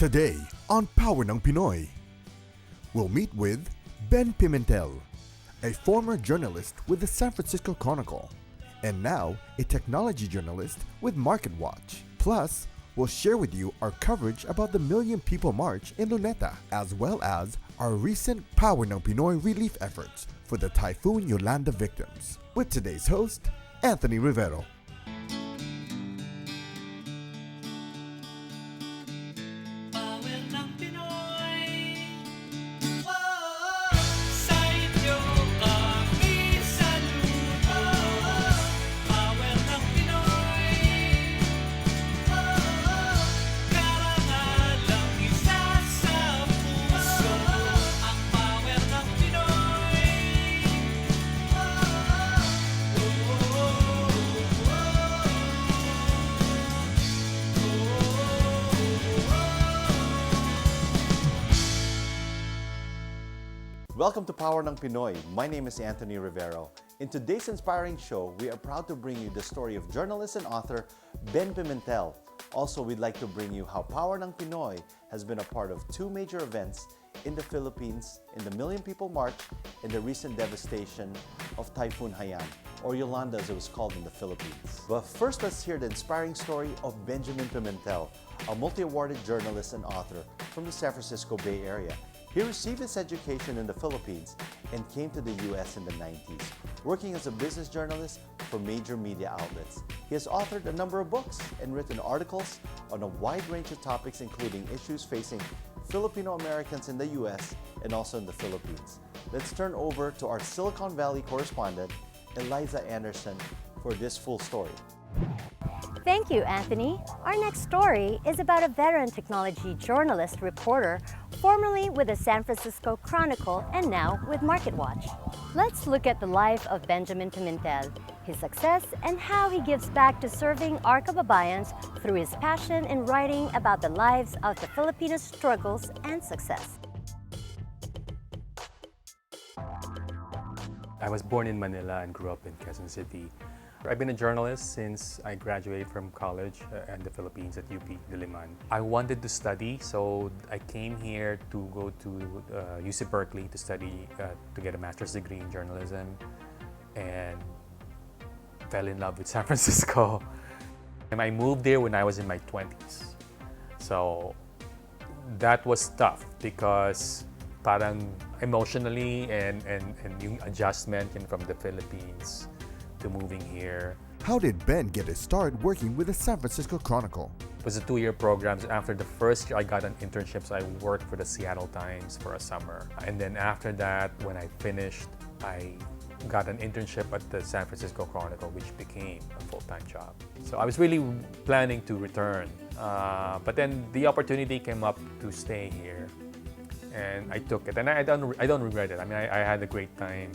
Today on Power ng Pinoy, we'll meet with Ben Pimentel, a former journalist with the San Francisco Chronicle, and now a technology journalist with MarketWatch. Plus, we'll share with you our coverage about the Million People March in Luneta, as well as our recent Power ng Pinoy relief efforts for the Typhoon Yolanda victims, with today's host, Anthony Rivero. Welcome to Power ng Pinoy. My name is Anthony Rivero. In today's inspiring show, we are proud to bring you the story of journalist and author Ben Pimentel. Also, we'd like to bring you how Power ng Pinoy has been a part of two major events in the Philippines, in the Million People March, and the recent devastation of Typhoon Haiyan, or Yolanda as it was called in the Philippines. But first, let's hear the inspiring story of Benjamin Pimentel, a multi-awarded journalist and author from the San Francisco Bay Area. He received his education in the Philippines and came to the US in the 90s, working as a business journalist for major media outlets. He has authored a number of books and written articles on a wide range of topics, including issues facing Filipino Americans in the US and also in the Philippines. Let's turn over to our Silicon Valley correspondent, Eliza Anderson, for this full story. Thank you, Anthony. Our next story is about a veteran technology journalist reporter formerly with the San Francisco Chronicle and now with MarketWatch. Let's look at the life of Benjamin Pimentel, his success, and how he gives back to serving our kababayans through his passion in writing about the lives of the Filipino struggles and success. I was born in Manila and grew up in Quezon City. I've been a journalist since I graduated from college in the Philippines at UP Diliman. I wanted to study, so I came here to go to UC Berkeley to study, to get a master's degree in journalism, and fell in love with San Francisco. And I moved there when I was in my 20s. So that was tough because parang emotionally and yung adjustment from the Philippines to moving here. How did Ben get his start working with the San Francisco Chronicle? It was a 2-year program. After the first year, I got an internship, so I worked for the Seattle Times for a summer. And then after that, when I finished, I got an internship at the San Francisco Chronicle, which became a full-time job. So I was really planning to return, but then the opportunity came up to stay here, and I took it. And I don't regret it. I mean, I had a great time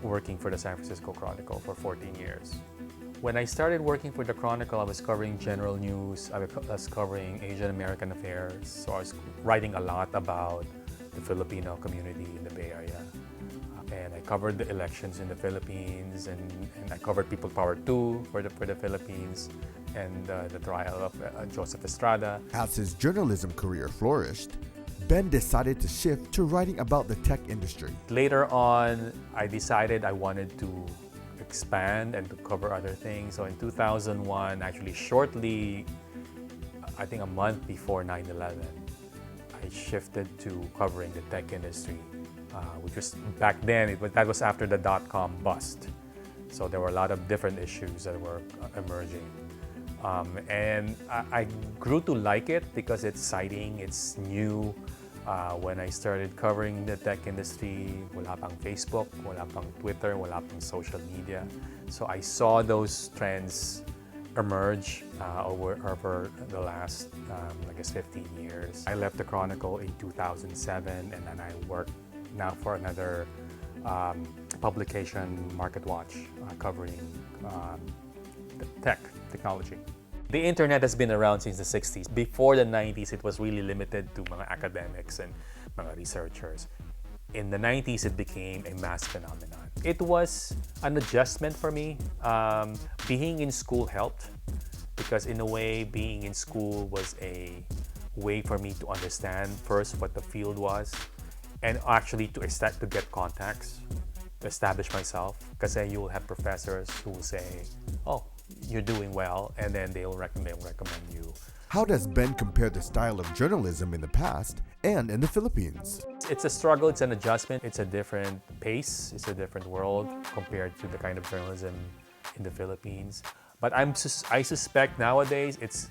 working for the San Francisco Chronicle for 14 years. When I started working for the Chronicle, I was covering general news, I was covering Asian American affairs, so I was writing a lot about the Filipino community in the Bay Area. And I covered the elections in the Philippines, and I covered People Power 2 for the Philippines, and the trial of Joseph Estrada. As his journalism career flourished, Ben decided to shift to writing about the tech industry. Later on, I decided I wanted to expand and to cover other things. So in 2001, actually shortly, I think a month before 9/11, I shifted to covering the tech industry, which was back then, that was after the dot-com bust. So there were a lot of different issues that were emerging. And I grew to like it because it's exciting, it's new. When I started covering the tech industry, wala pang Facebook, wala pang Twitter, wala pang social media. So I saw those trends emerge over the last, I guess, 15 years. I left the Chronicle in 2007, and then I worked now for another publication, MarketWatch, covering technology. The internet has been around since the 60s. Before the 90s, it was really limited to mga academics and mga researchers. In the 90s, it became a mass phenomenon. It was an adjustment for me. Being in school helped because in a way, being in school was way for me to understand first what the field was, and actually to get contacts, to establish myself. Because then you'll have professors who will say, "Oh, you're doing well," and then they'll recommend you. How does Ben compare the style of journalism in the past and in the Philippines? It's a struggle, it's an adjustment, it's a different pace, it's a different world compared to the kind of journalism in the Philippines. But I suspect nowadays it's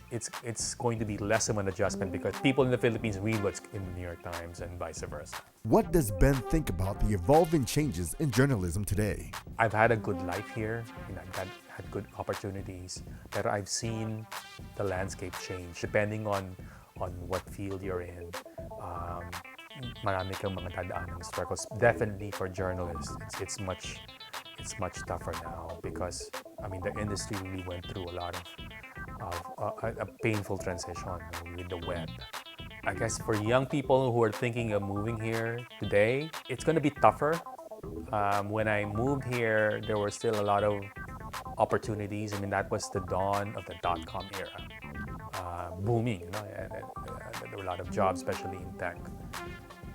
going to be less of an adjustment because people in the Philippines read what's in the New York Times and vice versa. What does Ben think about the evolving changes in journalism today? I've had a good life here, and I've had good opportunities, but I've seen the landscape change depending on what field you're in. Marami kang mga dadaanan struggles. Definitely for journalists, it's much tougher now because the industry really went through a lot of a painful transition with the web. I guess for young people who are thinking of moving here today, it's going to be tougher. When I moved here, there were still a lot of opportunities. That was the dawn of the .com era, booming. And there were a lot of jobs, especially in tech.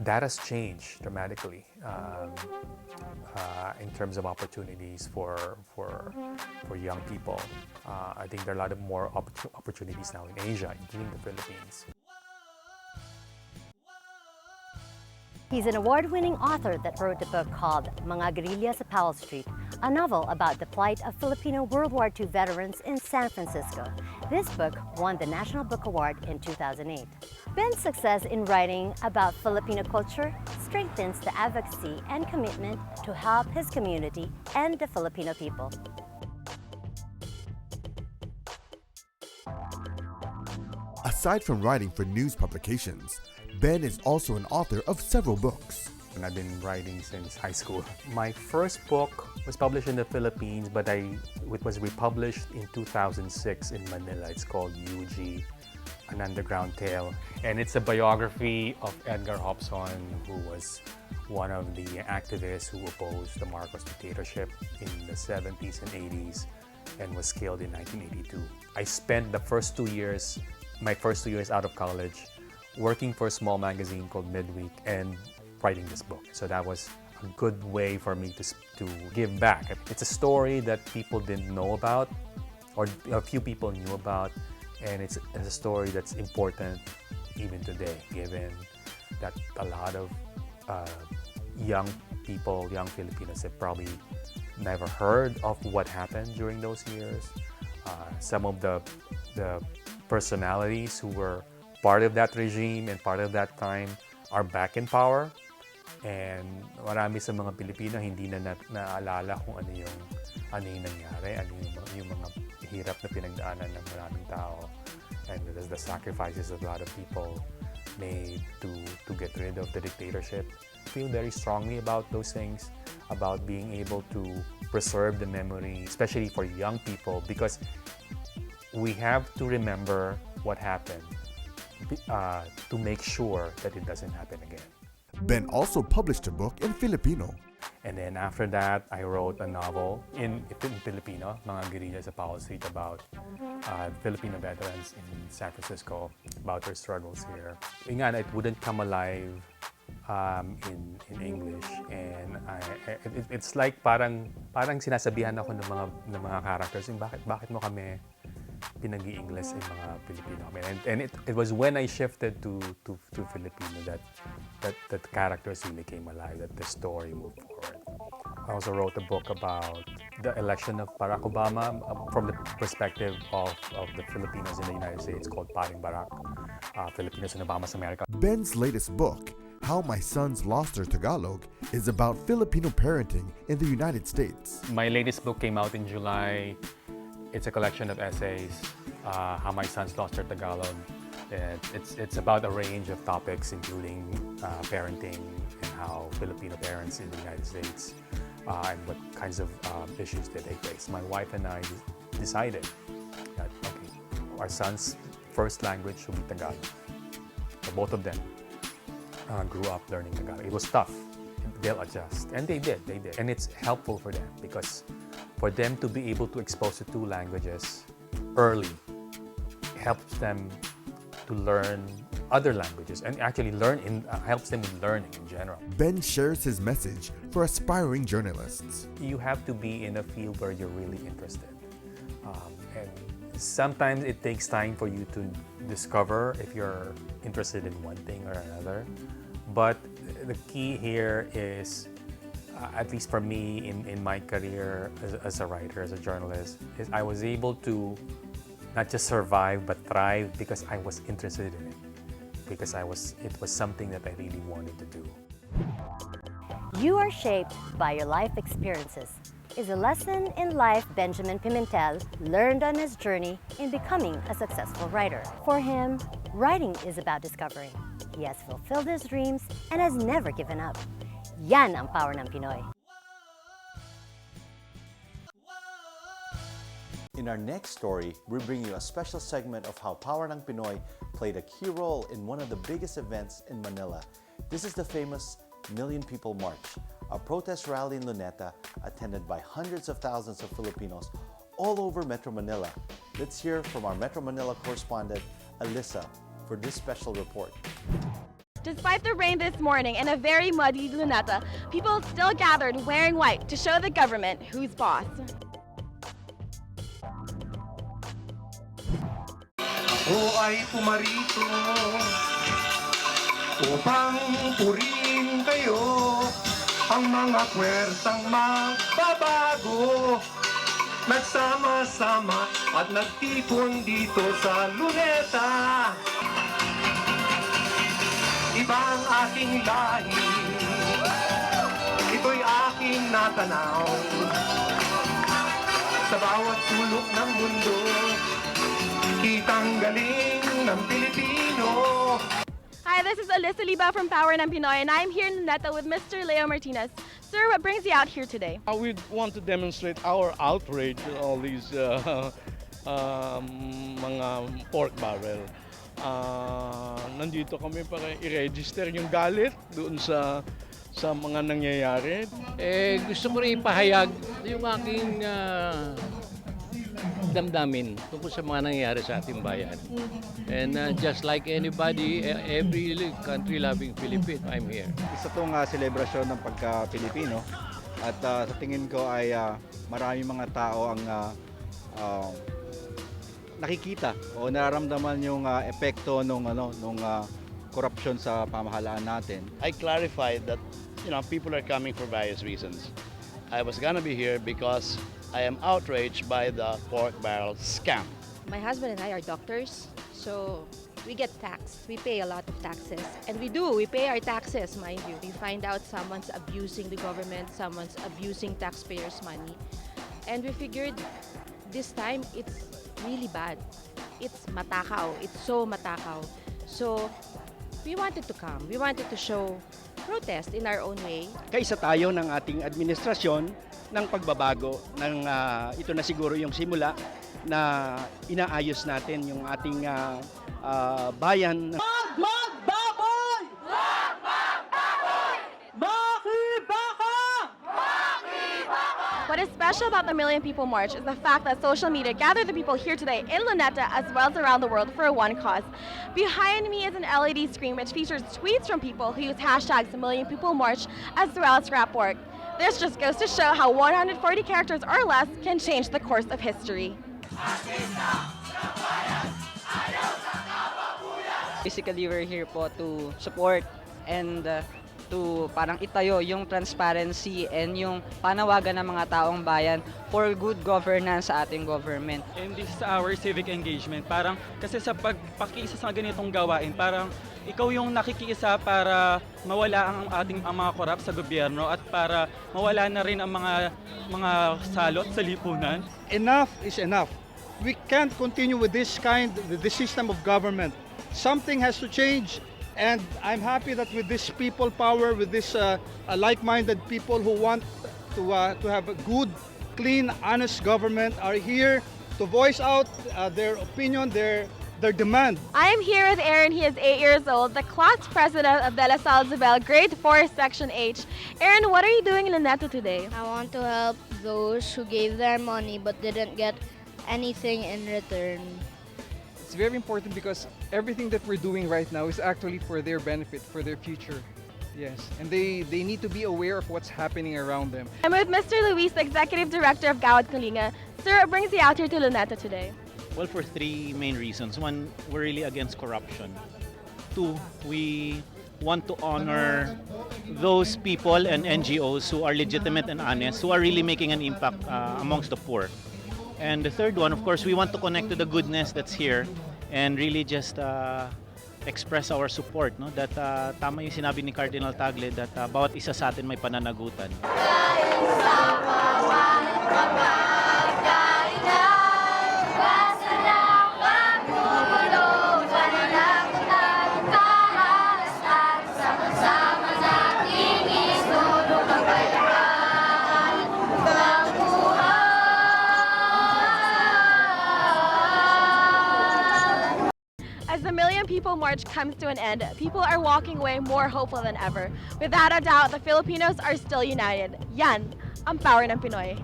That has changed dramatically in terms of opportunities for young people. I think there are a lot of more opportunities now in Asia, including the Philippines. He's an award-winning author that wrote a book called Mga Guerrilla sa Powell Street, a novel about the plight of Filipino World War II veterans in San Francisco. This book won the National Book Award in 2008. Ben's success in writing about Filipino culture strengthens the advocacy and commitment to help his community and the Filipino people. Aside from writing for news publications, Ben is also an author of several books. And I've been writing since high school. My first book was published in the Philippines, but it was republished in 2006 in Manila. It's called UG, An Underground Tale. And it's a biography of Edgar Hobson, who was one of the activists who opposed the Marcos dictatorship in the 70s and 80s and was killed in 1982. I spent my first 2 years out of college working for a small magazine called Midweek and writing this book. So that was a good way for me to give back. It's a story that people didn't know about, or a few people knew about, and it's a story that's important even today, given that a lot of young people, young Filipinos have probably never heard of what happened during those years. Some of the personalities who were part of that regime and part of that time are back in power, and marami sa mga Pilipino hindi na naalala kung ano yung nangyari, ano yung mga hirap na pinagdaanan ng maraming tao, and the sacrifices that a lot of people made to get rid of the dictatorship. I feel very strongly about those things, about being able to preserve the memory, especially for young people, because we have to remember what happened to make sure that it doesn't happen again. Ben also published a book in Filipino. And then after that, I wrote a novel in Filipino, Mga Guerrilla sa Powell Street, about Filipino veterans in San Francisco, about their struggles here. It wouldn't come alive in English, and it's like parang sinasabihan ako ng mga characters, bakit mo kami pinag-i-English in mga Pilipino. And it was when I shifted to Filipino that the characters really came alive, that the story moved forward. I also wrote a book about the election of Barack Obama from the perspective of the Filipinos in the United States, called Paring Barack, Filipinos in Obama's America. Ben's latest book, How My Sons Lost Their Tagalog, is about Filipino parenting in the United States. My latest book came out in July. It's a collection of essays, How My Sons Lost Their Tagalog. It's about a range of topics, including parenting and how Filipino parents in the United States and what kinds of issues that they face. My wife and I decided that, okay, our son's first language should be Tagalog. So both of them grew up learning Tagalog. It was tough. They'll adjust. And they did. And it's helpful for them, because for them to be able to expose to two languages early helps them to learn other languages and actually helps them in learning in general. Ben shares his message for aspiring journalists. You have to be in a field where you're really interested. And sometimes it takes time for you to discover if you're interested in one thing or another. But the key here is, at least for me in my career as a writer, as a journalist, is I was able to not just survive but thrive because I was interested in it. Because it was something that I really wanted to do. You are shaped by your life experiences is a lesson in life Benjamin Pimentel learned on his journey in becoming a successful writer. For him, writing is about discovering. He has fulfilled his dreams and has never given up. Yan ang power ng Pinoy. In our next story, we bring you a special segment of how Power ng Pinoy played a key role in one of the biggest events in Manila. This is the famous Million People March, a protest rally in Luneta attended by hundreds of thousands of Filipinos all over Metro Manila. Let's hear from our Metro Manila correspondent, Alyssa, for this special report. Despite the rain this morning and a very muddy Luneta, people still gathered wearing white to show the government who's boss. Ako ay pumarito upang purihin kayo, ang mga pwersang magbabago. Nagsama-sama at nagtipon dito sa Luneta. Ibang aking lahi, ito'y aking natanaw. Sa bawat sulok ng mundo, kitang galing ng Pilipino. Hi, this is Alyssa Liba from Power ng Pinoy, and I'm here in Luneta with Mr. Leo Martinez. Sir, what brings you out here today? We want to demonstrate our outrage at all these mga pork barrel. Nandito kami para i-register yung galit doon sa mga nangyayari. Gusto ko rin ipahayag yung aking damdamin tungkol sa mga nangyayari sa ating bayan. And just like anybody, every country-loving Filipino, I'm here. Isa itong selebrasyon ng pagka-Pilipino at sa tingin ko ay maraming mga tao ang nakikita o nararamdaman yung epekto nung korupsyon sa pamahalaan natin. I clarified that people are coming for various reasons. I was gonna be here because I am outraged by the pork barrel scam. My husband and I are doctors, so we get taxed. We pay a lot of taxes. And we pay our taxes, mind you. We find out someone's abusing the government, someone's abusing taxpayers' money. And we figured this time it's really bad. It's matakaw. It's so matakaw. So we wanted to come. We wanted to show protest in our own way. Kaisa tayo ng ating administrasyon ng pagbabago ng ito na siguro yung simula na inaayos natin yung ating bayan. Magbaboy! Makibaka! What is special about the Million People March is the fact that social media gathered the people here today in Luneta as well as around the world for one cause. Behind me is an LED screen which features tweets from people who use hashtags Million People March as well as scrapbook. This just goes to show how 140 characters or less can change the course of history. Basically, we're here po to support and to parang itayo yung transparency and yung panawagan ng mga taong bayan for good governance sa ating government. And this is our civic engagement. Parang kasi sa pagpakiisa sa ganitong gawain, parang ikaw yung nakikiisa para mawala ang ating mga korap sa gobyerno at para mawala na rin ang mga salot sa lipunan. Enough is enough. We can't continue with this system of government. Something has to change. And I'm happy that with this people power, with this like-minded people who want to have a good, clean, honest government are here to voice out their opinion, their demand. I am here with Aaron. He is 8 years old, the class president of De La Salle Isabel, grade 4, section H. Aaron, what are you doing in Luneta today? I want to help those who gave their money but didn't get anything in return. It's very important because everything that we're doing right now is actually for their benefit, for their future. Yes, and they need to be aware of what's happening around them. I'm with Mr. Luis, the Executive Director of Gawad Kalinga. Sir, what brings you out here to Luneta today? Well, for three main reasons. One, we're really against corruption. Two, we want to honor those people and NGOs who are legitimate and honest, who are really making an impact amongst the poor. And the third one, of course, we want to connect to the goodness that's here and really just express our support. No? That tama yung sinabi ni Cardinal Tagle that bawat isa sa atin may pananagutan. As the Million People March comes to an end, people are walking away more hopeful than ever. Without a doubt, the Filipinos are still united. Yan ang power ng Pinoy.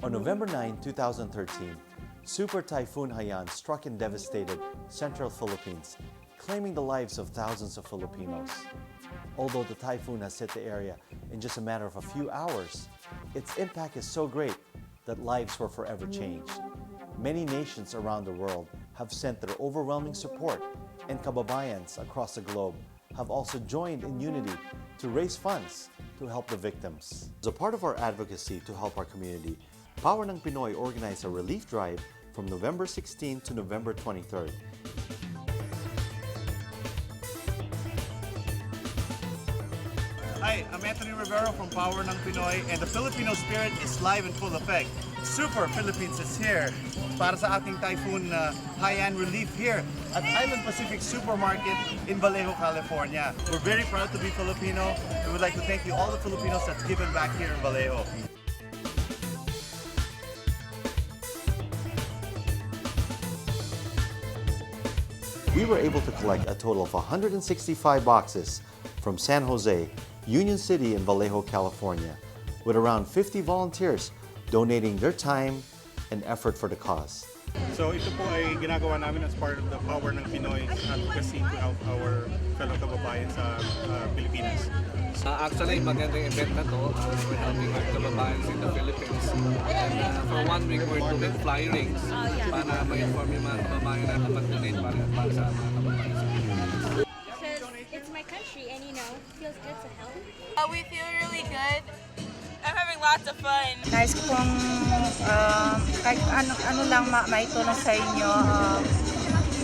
On November 9, 2013, Super Typhoon Haiyan struck and devastated central Philippines, claiming the lives of thousands of Filipinos. Although the typhoon has hit the area in just a matter of a few hours, its impact is so great that lives were forever changed. Many nations around the world have sent their overwhelming support, and kababayans across the globe have also joined in unity to raise funds to help the victims. As a part of our advocacy to help our community, Power ng Pinoy organized a relief drive from November 16 to November 23rd. Hi, I'm Anthony Rivero from Power ng Pinoy, and the Filipino spirit is live in full effect. Super Philippines is here para sa ating Typhoon Haiyan relief here at Island Pacific Supermarket in Vallejo, California. We're very proud to be Filipino, and we'd like to thank you all the Filipinos that's given back here in Vallejo. We were able to collect a total of 165 boxes from San Jose, Union City, and Vallejo, California, with around 50 volunteers donating their time and effort for the cause. So ito po ay ginagawa namin as part of the Power ng Pinoy advocacy to help our fellow kababayan sa Pilipinas. Actually, magandang event na to. We're helping our kababayan in the Philippines. And for 1 week, we're doing fly rings para ma-inform yung mga kababayan na mag-donate para sa mga kababayan sa Pilipinas. It's my country and it feels good to help. We feel really good. I'm having lots of fun. Nice kung kahit ano lang maitulong sa inyo.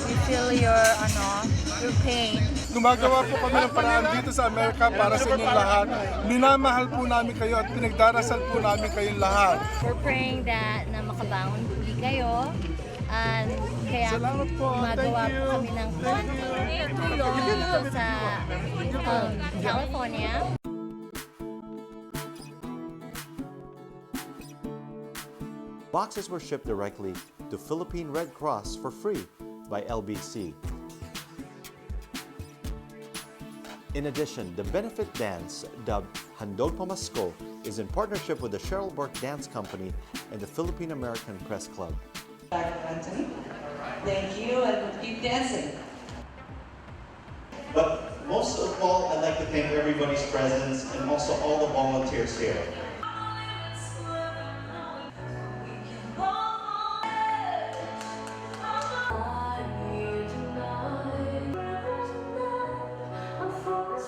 We feel your pain. Gumagawa po kami ng paraan dito sa Amerika para sa inyong lahat. Minamahal po namin kayo at pinagdarasal po namin kayong lahat. We're praying that na makabangon uli kayo. Kaya gumagawa po kami ng tulong dito sa California. Boxes were shipped directly to Philippine Red Cross for free by LBC. In addition, the benefit dance, dubbed Handog Pamasko, is in partnership with the Cheryl Burke Dance Company and the Philippine American Press Club. Anthony, thank you, and keep dancing. But most of all, I'd like to thank everybody's presence and also all the volunteers here.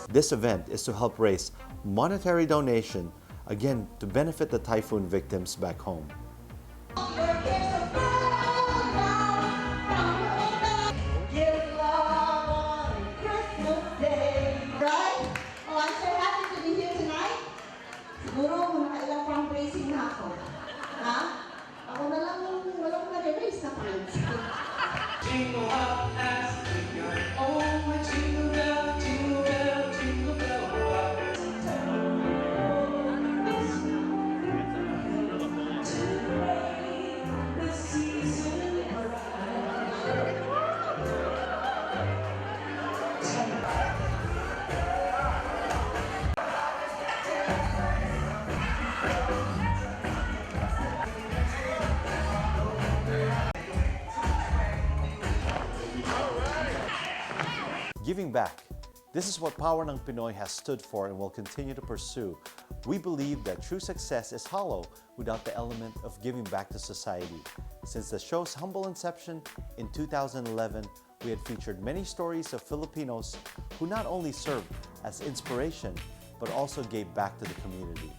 This event is to help raise monetary donation, again, to benefit the typhoon victims back home. Giving back. This is what Power ng Pinoy has stood for and will continue to pursue. We believe that true success is hollow without the element of giving back to society. Since the show's humble inception in 2011, we had featured many stories of Filipinos who not only served as inspiration, but also gave back to the community.